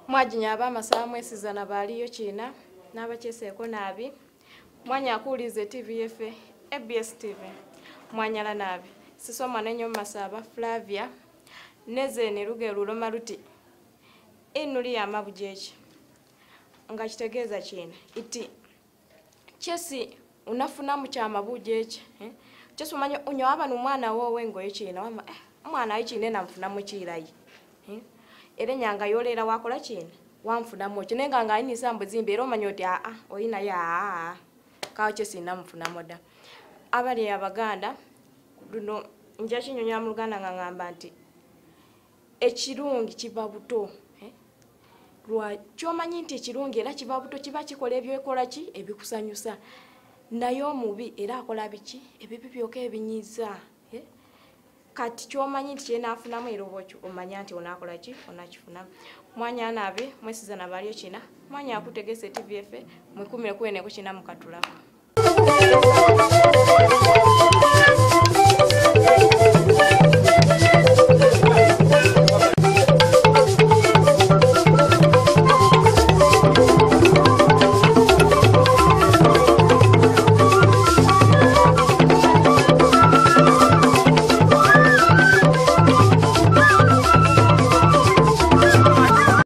Mwajinya abamasaha mwesizana baliyo kina n'abakyeseko nabi mwanya akulize TV FA ABS TV mwanyala nabi sisoma nenyo masaba Flavia nezeni Rugerulo Maruti inuli ya mabujeje nga kitegeza kina iti Chesi unafuna mu kyama bujeje Chesi umanye unyo abantu mwana wowe ngo yikina wama mwana yikine namfuna mu kirayi ere nyanga yolera wakola kina wamfuna mu kinenga nga ini sambo zimbe ro manyoti oyina ya kawo Chesi namfuna moda abali abaganda luno njachi nyonya mu Luganda ngamba nti ekirungi kiba buto lwa chomanyi nti ekirungi era kiba buto kiba kikola ebyekola ki ebikusanyusa nayo mubi era akola biki ebibi byoke ebinyiza kati chomanyi nti yena afunamu erobocho omanya nti onakola ki onakifuna mwanya nabi mwesizana baliyo kina mwanya akutegese TV FA mwekumire kwene ko kina mukatulako